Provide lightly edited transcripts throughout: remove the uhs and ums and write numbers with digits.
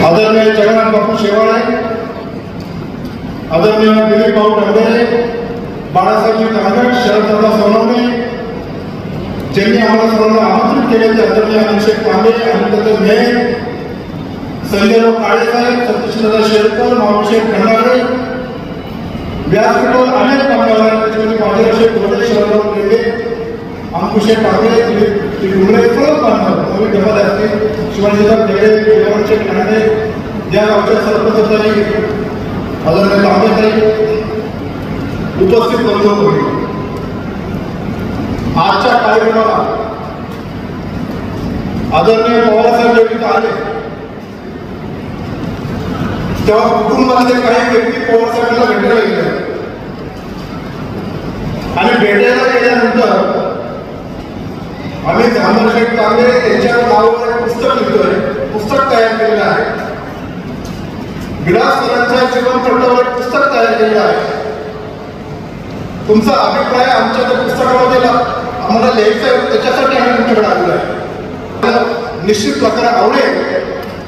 आदरणीय जगन्नाथ बापू शेवाळे, आदरणीय दिलीप भाऊ ढवळे, बाळासाहेबजी कांगड, शरददादा सोनवणे, ज्यांनी आम्हाला सर्वांना आमंत्रित केले ते आदरणीय अभिषेक तांबे, अनंत मेहर, संजयराव काळेसाहेब, सतीशदादा शेरकर, मावशेठ खंडागळे, व्यासपीठावर अनेक कामगार त्याच्यामध्ये बाजीराव गोडे, शरदराव लेंडे, अंकुशे टाकळे, डुमरे, सर्व कामगार नवी डबल असतील, शिवाजीराव खेळे, देवांचे ठाणे, या गावच्या सरपंचांनी आदरणीय तांबेताई उपस्थित बंधू होते. आजच्या कार्यक्रमाला आदरणीय पवारसाहेब जेव्हा आले तेव्हा कुटुंबातले काही व्यक्ती पवारसाहेबांना भेटायला गेले आणि भेटायला गेल्यानंतर आम्ही झामरशेठ तांबे यांच्या नावावर एक पुस्तक लिहितोय, पुस्तक तयार केलेलं आहे. विलासरांच्या जीवनपटावर एक पुस्तक तयार केलेलं आहे. तुमचा अभिप्राय आमच्या त्या पुस्तकामध्ये आम्हाला लिहायचा आहे, त्याच्यासाठी आम्ही तुमच्याकडे आलेलो आहे. निश्चित प्रकारे आवडेल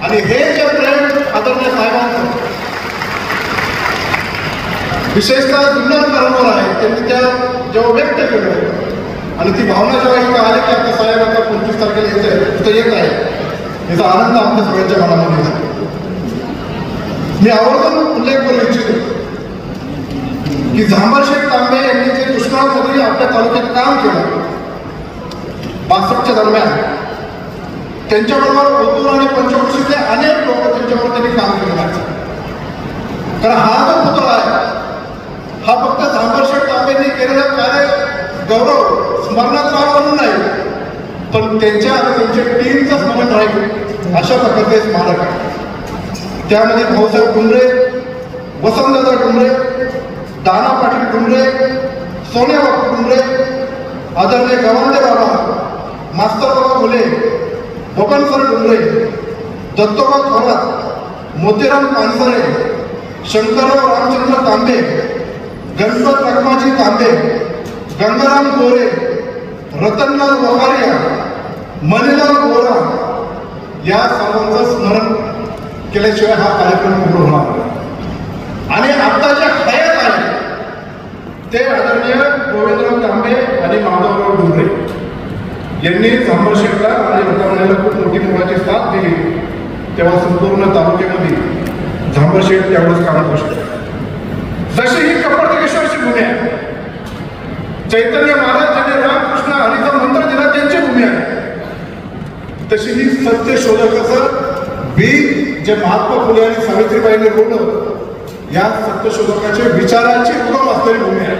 आणि हे जे प्रेम आदरणीय साहेबांचं विशेषतः जुन्नरकरांवर आहे त्यांनी त्या जेव्हा व्यक्त केलं आणि ती भावना जेव्हा इथं आली की आता साहेब आता 25 तारखेला इथं येत आहे, याचा आनंद आमच्या सगळ्यांच्या मनामध्ये आहे. मी आवर्जून उल्लेख करू इच्छितो की झामरशेठ तांबे यांनी जे दुष्काळामध्ये आपल्या तालुक्यात काम केलं 62च्या दरम्यान, त्यांच्याबरोबर ओतूर आणि पंचवटीतले अनेक लोक त्यांच्याबरोबर त्यांनी काम केलेलं आहे. कारण हा जो पुतळा आहे हा फक्त झामरशेठ तांबेंनी केलेलं कार्य गौरव स्मरणात राहावं म्हणून नाही, पण त्यांच्या आणि त्यांच्या टीमचं स्मरण राहील अशा प्रकारचे स्मारक आहे. त्यामध्ये भाऊसाहेब डुमरे, वसंतदादा डुमरे, दाना पाटील डुमरे, सोन्या बापू डुमरे, आदरणीय गवांडे बाबा, मास्तर बाबा मुले, बबन सर डुमरे, दत्तोबा थोरात, मोतीराम पानसरे, शंकरराव रामचंद्र तांबे, गणपत रखमाजी तांबे, गंगाराम गोरे, रतनलाल वखारिया, मणिलाल गोरा या सर्वांचं स्मरण केल्याशिवाय हा कार्यक्रम पूर्ण होणार नाही. आणि आता जे हयात आहे ते आदरणीय गोविंदराव तांबे आणि माधवराव डुमरे यांनी झामरशेठला आणि रत्नागिरीला खूप मोठी मोलाची साथ दिली. तेव्हा संपूर्ण तालुक्यामध्ये झामरशेठ त्यावेळेस काम बसले. जशी ही कपडकेश्वरची भूमी आहे, चैतन्य महाराज ज्यांनी रामकृष्ण हरीचा मंत्र दिला त्यांची भूमी आहे, तशी ही सत्य शोधकाचं बीज जे महात्मा फुले आणि सावित्रीबाईंनी रोवलं या सत्यशोधकाच्या विचारांची उगम असलेली भूमी आहे.